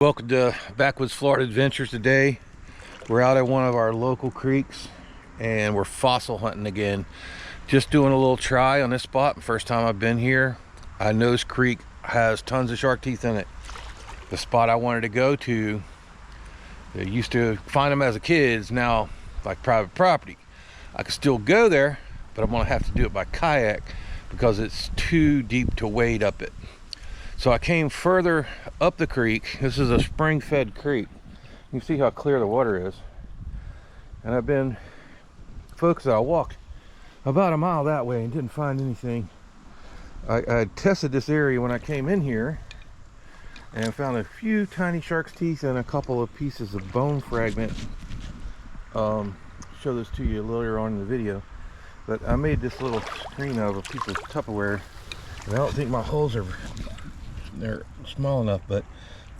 Welcome to Backwoods Florida Adventures. Today we're out at one of our local creeks and we're fossil hunting again. Just doing a little try on this spot. First time I've been here. I know this creek has tons of shark teeth in it. The spot I wanted to go to, I used to find them as a kid, is now like private property. I could still go there, but I'm gonna have to do it by kayak because it's too deep to wade up it. So I came further up the creek. This is a spring-fed creek. You can see how clear the water is. And I've been, folks, I walked about a mile that way and didn't find anything. I tested this area when I came in here and found a few tiny shark's teeth and a couple of pieces of bone fragment. Show this to you later on in the video. But I made this little screen out of a piece of Tupperware, and I don't think my holes are they're small enough, but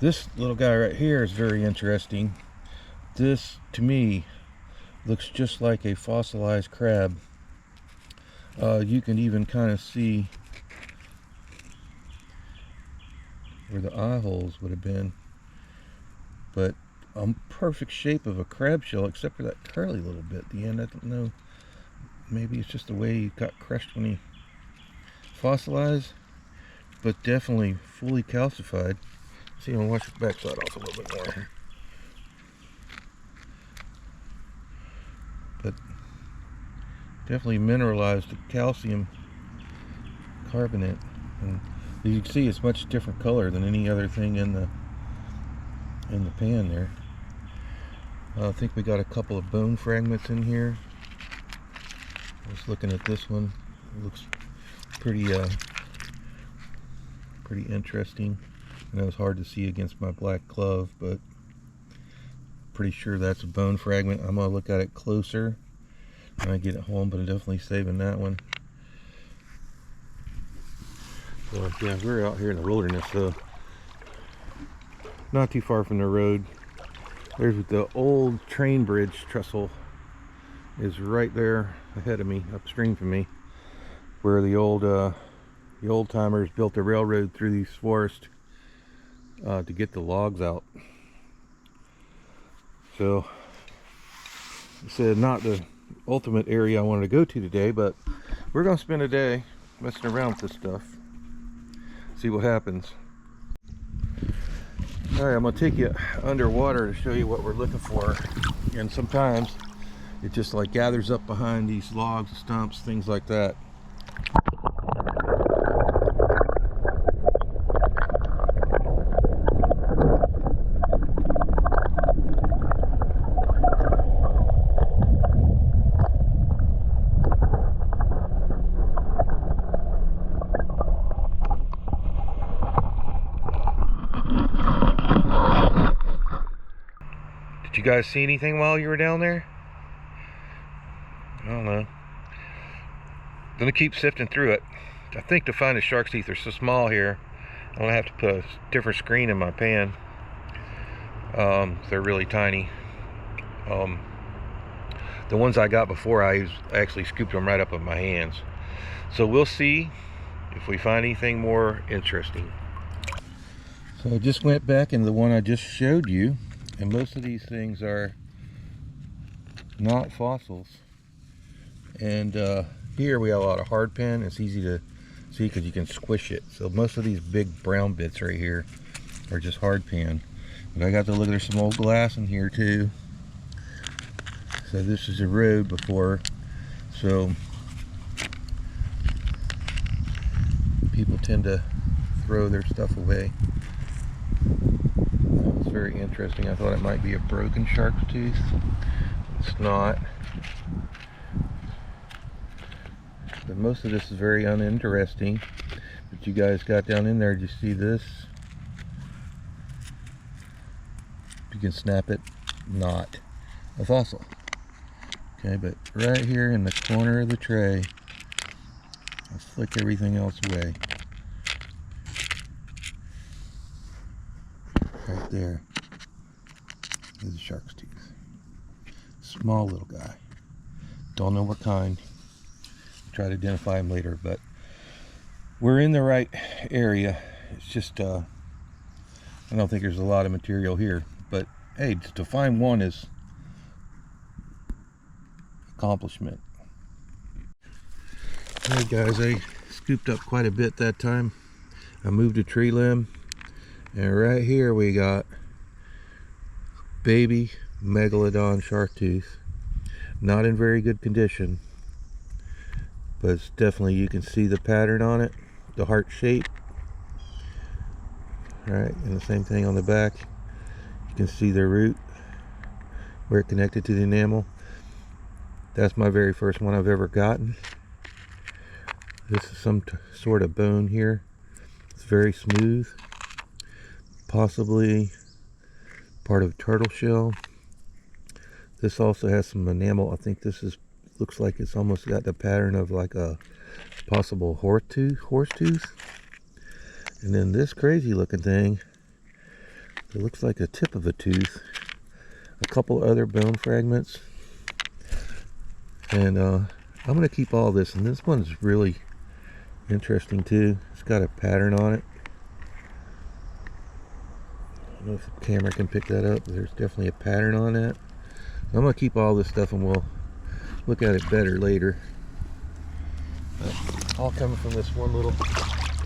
this little guy right here is very interesting. This to me looks just like a fossilized crab. You can even kind of see where the eye holes would have been, but perfect shape of a crab shell except for that curly little bit at the end. I don't know, maybe it's just the way he got crushed when he fossilized, but definitely fully calcified. See, I'm gonna wash the backside off a little bit more. But definitely mineralized calcium carbonate, and as you can see, it's much different color than any other thing in the pan there. I think we got a couple of bone fragments in here. I was looking at this one. It looks pretty interesting. I know it's hard to see against my black glove, but pretty sure that's a bone fragment. I'm gonna look at it closer when I get it home, but I'm definitely saving that one. So yeah, we're out here in the wilderness, so not too far from the road. There's the old train bridge trestle is right there ahead of me, upstream from me, where the old timers built a railroad through these forests to get the logs out. So it's not the ultimate area I wanted to go to today, but we're gonna spend a day messing around with this stuff, see what happens. All right, I'm gonna take you underwater to show you what we're looking for. And sometimes it just like gathers up behind these logs, stumps, things like that. Did you guys see anything while you were down there? I don't know. Gonna keep sifting through it. I think to find the shark's teeth are so small here, I'm gonna have to put a different screen in my pan. They're really tiny. The ones I got before, I actually scooped them right up with my hands. So we'll see if we find anything more interesting. So I just went back into the one I just showed you, and most of these things are not fossils. And here we have a lot of hard pan. It's easy to see because you can squish it. So most of these big brown bits right here are just hard pan. But I got to look, there's some old glass in here too. So this is a road before, so people tend to throw their stuff away. It's very interesting. I thought it might be a broken shark's tooth. It's not. But most of this is very uninteresting. But you guys got down in there, did you see this? You can snap it, not a fossil. Okay, but right here in the corner of the tray, I'll flick everything else away. Right there is a shark's tooth. Small little guy. Don't know what kind. Try to identify him later, but we're in the right area. It's just I don't think there's a lot of material here, but hey, to find one is accomplishment. Alright guys, I scooped up quite a bit that time. I moved a tree limb, and right here we got baby megalodon shark tooth. Not in very good condition, but it's definitely, you can see the pattern on it, the heart shape. Right, and the same thing on the back. You can see the root where it connected to the enamel. That's my very first one I've ever gotten. This is some sort of bone here. It's very smooth, possibly part of turtle shell. This also has some enamel. I think this is, looks like it's almost got the pattern of like a possible horse tooth. And then this crazy looking thing, it looks like a tip of a tooth. A couple other bone fragments. And I'm going to keep all this. And this one's really interesting too. It's got a pattern on it. I don't know if the camera can pick that up. There's definitely a pattern on that. I'm going to keep all this stuff and we'll look at it better later. All coming from this one little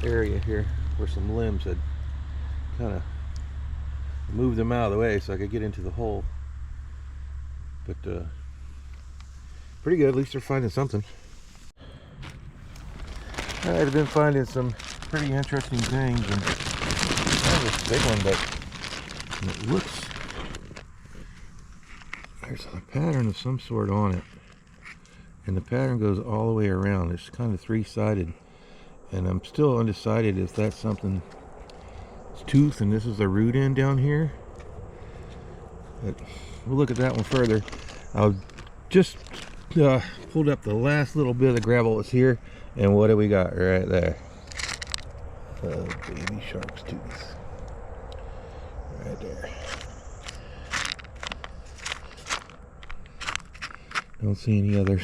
area here where some limbs had kind of moved them out of the way so I could get into the hole. But pretty good, at least they're finding something. Alright, I've been finding some pretty interesting things, and not this big one, but it looks, there's a pattern of some sort on it, and the pattern goes all the way around. It's kind of three-sided, and I'm still undecided if that's something. It's tooth, and this is the root end down here. But we'll look at that one further. I'll just pulled up the last little bit of the gravel that's here, and what do we got right there? Baby shark's tooth. Right there. Don't see any others.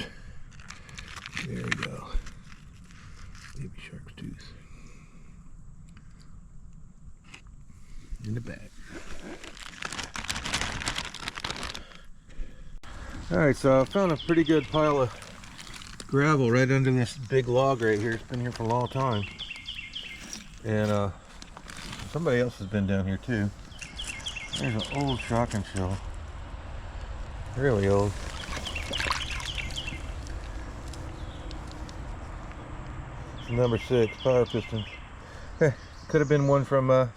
There we go. Baby shark's tooth. In the back. Alright, so I found a pretty good pile of gravel right under this big log right here. It's been here for a long time. And somebody else has been down here too. There's an old shotgun shell. Really old. It's number 6, power piston. Could have been one from the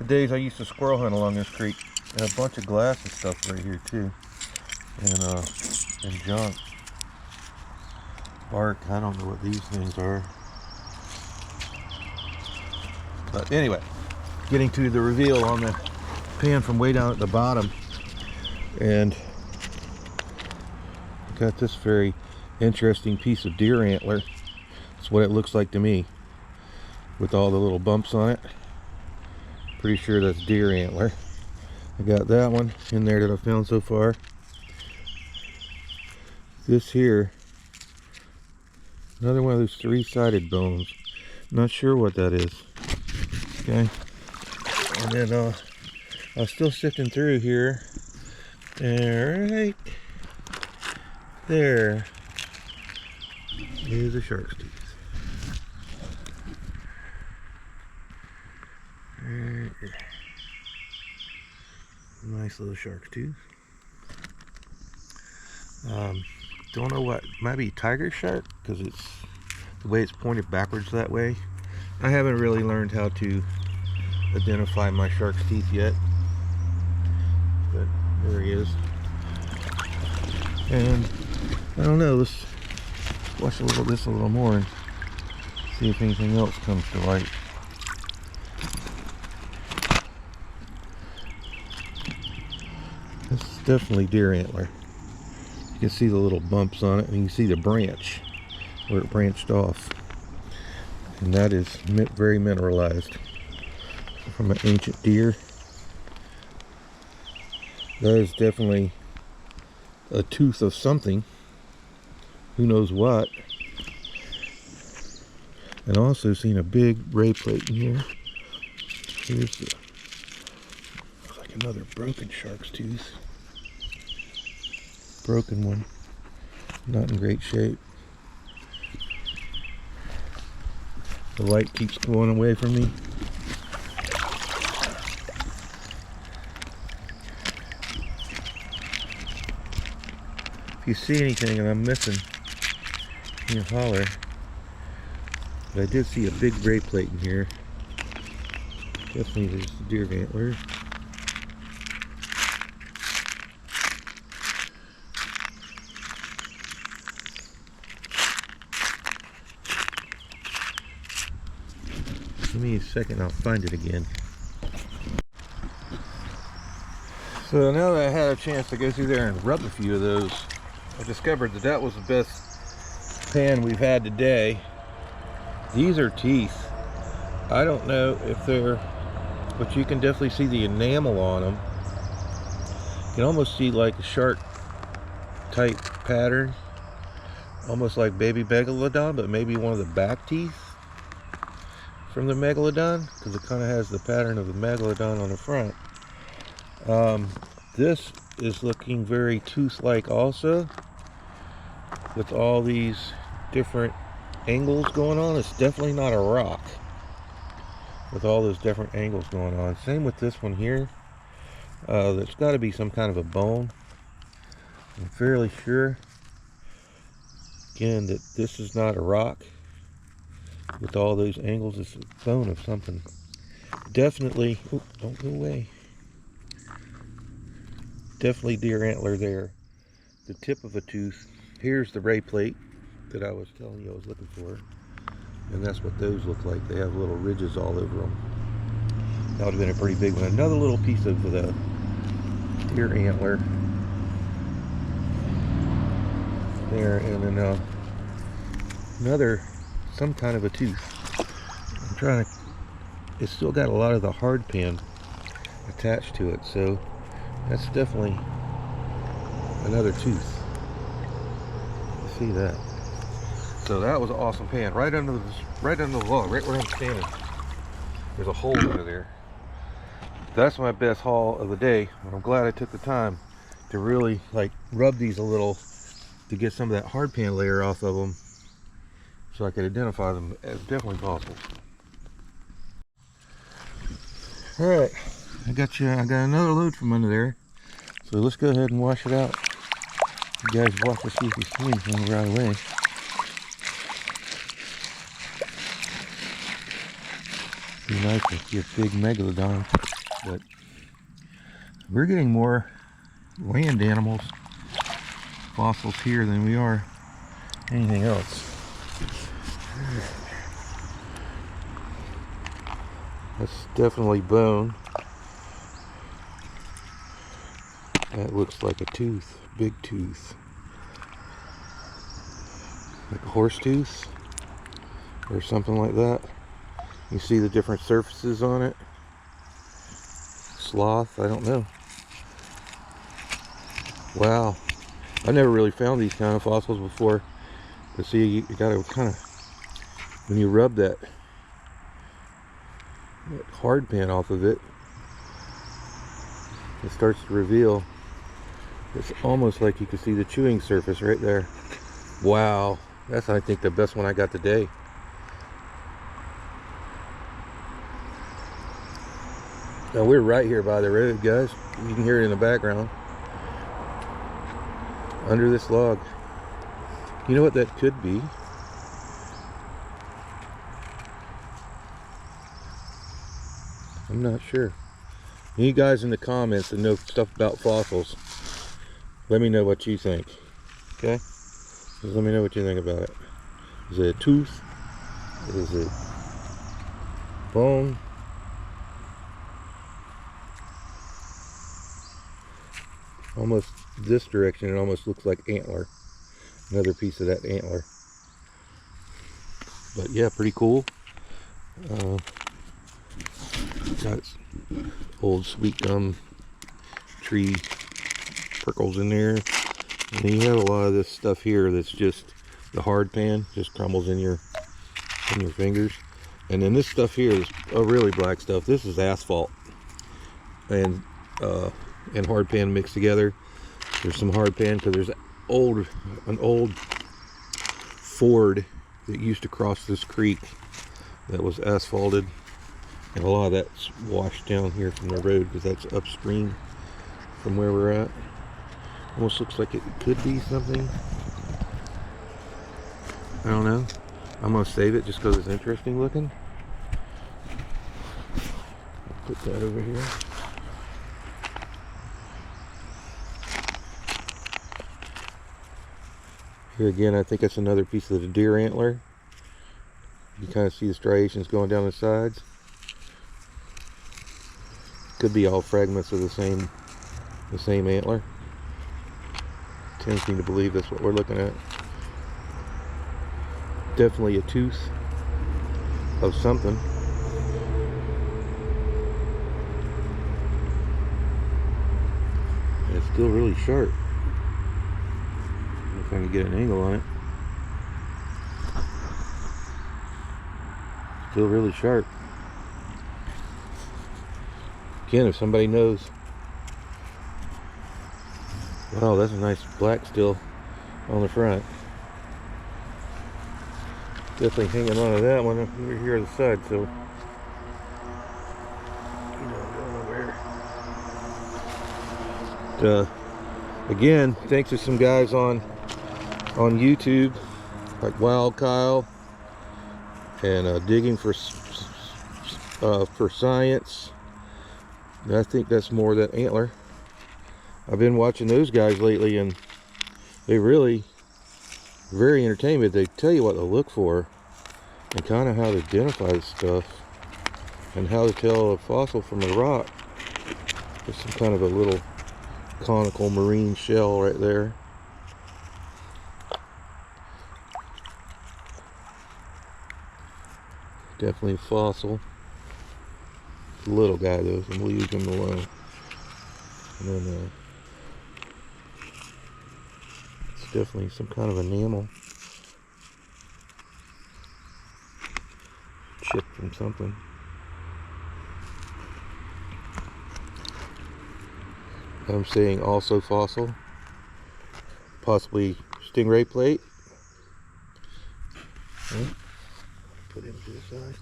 days I used to squirrel hunt along this creek. And a bunch of glass and stuff right here too. And junk. Bark, I don't know what these things are. But anyway, getting to the reveal on the pan from way down at the bottom. And got this very interesting piece of deer antler. That's what it looks like to me, with all the little bumps on it. Pretty sure that's deer antler. I got that one in there that I found so far. This here, another one of those three-sided bones. Not sure what that is. Okay, and then I was still sifting through here, and right there is a shark's tooth. Right there. Nice little shark's tooth. Don't know what, might be tiger shark, because it's the way it's pointed backwards that way. I haven't really learned how to identify my shark's teeth yet, but there he is. And I don't know, let's watch this a little more and see if anything else comes to light. This is definitely deer antler. You can see the little bumps on it, and you can see the branch where it branched off, and that is very mineralized from an ancient deer. That is definitely a tooth of something, who knows what. And also seen a big ray plate in here. Here's the like another broken shark's tooth. Broken one. Not in great shape. The light keeps going away from me. If you see anything and I'm missing, you can holler. But I did see a big gray plate in here. Definitely there's the deer antler. Give me a second, I'll find it again. So now that I had a chance to go through there and rub a few of those, I discovered that that was the best pan we've had today. These are teeth. I don't know if they're, but you can definitely see the enamel on them. You can almost see like a shark type pattern, almost like baby megalodon, but maybe one of the back teeth from the megalodon, because it kind of has the pattern of the megalodon on the front. This is looking very tooth-like also, with all these different angles going on. It's definitely not a rock with all those different angles going on. Same with this one here. There's got to be some kind of a bone. I'm fairly sure, again, that this is not a rock with all those angles. It's a bone of something. Definitely, oh, don't go away. Definitely deer antler there. The tip of a tooth. Here's the ray plate that I was telling you I was looking for. And that's what those look like. They have little ridges all over them. That would have been a pretty big one. Another little piece of the deer antler there, and then another, some kind of a tooth. I'm trying to, it's still got a lot of the hard pan attached to it, so that's definitely another tooth. You see that? So that was an awesome pan, right under the log, right where I'm standing. There's a hole under there. That's my best haul of the day. I'm glad I took the time to really like rub these a little to get some of that hard pan layer off of them, so I could identify them as definitely possible. All right, I got another load from under there. So let's go ahead and wash it out. You guys watch to see if you see anything right away. Be nice to see a big megalodon, but we're getting more land animals, fossils here than we are anything else. That's definitely bone. That looks like a tooth, big tooth. Like a horse tooth or something like that. You see the different surfaces on it. Sloth, I don't know. Wow, I never really found these kind of fossils before. But see, you gotta kind of, when you rub that hard pan off of it, it starts to reveal. It's almost like you can see the chewing surface right there. Wow, that's, I think, the best one I got today. Now we're right here by the road, guys. You can hear it in the background. Under this log. You know what that could be? I'm not sure. You guys in the comments that know stuff about fossils, let me know what you think. Okay? Just let me know what you think about it. Is it a tooth? Is it bone? Almost this direction, it almost looks like antler. Another piece of that antler. But yeah, pretty cool. Got old sweet gum tree prickles in there. And then you have a lot of this stuff here that's just the hard pan, just crumbles in your fingers. And then this stuff here is really black stuff. This is asphalt. And and hard pan mixed together. There's some hard pan because there's an old ford that used to cross this creek that was asphalted, and a lot of that's washed down here from the road because that's upstream from where we're at. Almost looks like it could be something. I don't know. I'm gonna save it just because it's interesting looking. Put that over here. Here again, I think that's another piece of the deer antler. You kind of see the striations going down the sides. Could be all fragments of the same antler. Tends me to believe that's what we're looking at. Definitely a tooth of something. And it's still really sharp. If I can get an angle on it. Still really sharp. Again, if somebody knows. Wow, that's a nice black still on the front. Definitely hanging on to that one over here on the side, so you don't go nowhere. Again, thanks to some guys on YouTube, like Wild Kyle, and Digging for Science. And I think that's more of that antler. I've been watching those guys lately, and they really very entertaining. They tell you what to look for and kind of how to identify stuff and how to tell a fossil from a rock. There's some kind of a little conical marine shell right there. Definitely a fossil. It's a little guy though, so we'll leave him alone. And then it's definitely some kind of enamel. Chip from something. I'm saying also fossil. Possibly stingray plate. Okay. Put him to the side.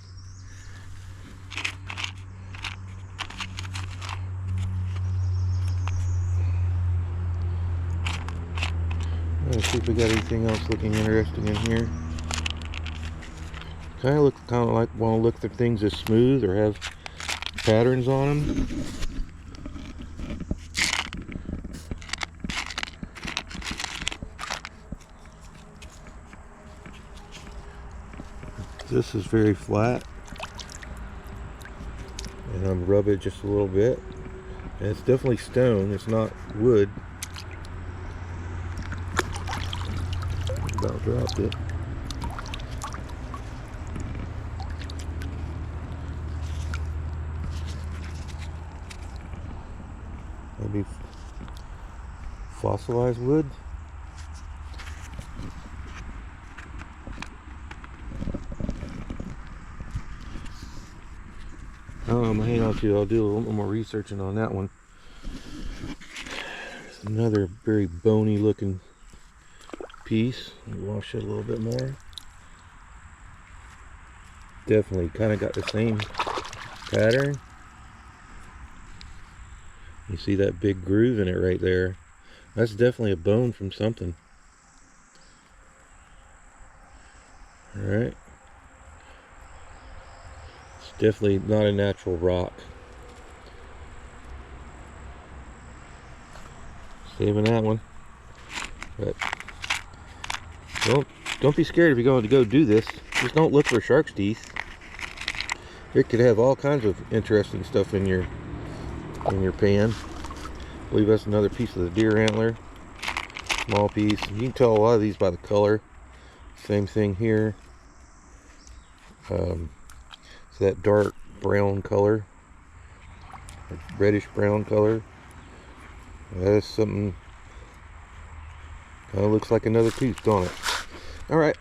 Let's see if we got anything else looking interesting in here. Kind of like want to look for things that's smooth or have patterns on them. This is very flat, and I'm rubbing it just a little bit, and it's definitely stone, it's not wood. About dropped it. Maybe fossilized wood. Hang on to it. I'll do a little more researching on that one. There's another very bony looking piece. Wash it a little bit more. Definitely kind of got the same pattern. You see that big groove in it right there. That's definitely a bone from something. Alright. It's definitely not a natural rock. Saving that one. But don't be scared if you're going to go do this. Just don't look for shark's teeth. It could have all kinds of interesting stuff in your pan. I believe that's another piece of the deer antler. Small piece. You can tell a lot of these by the color. Same thing here. It's that dark brown color, reddish brown color. That is something. Kind of looks like another tooth, don't it? All right,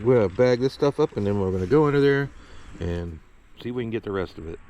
we're gonna bag this stuff up, and then we're gonna go under there and see if we can get the rest of it.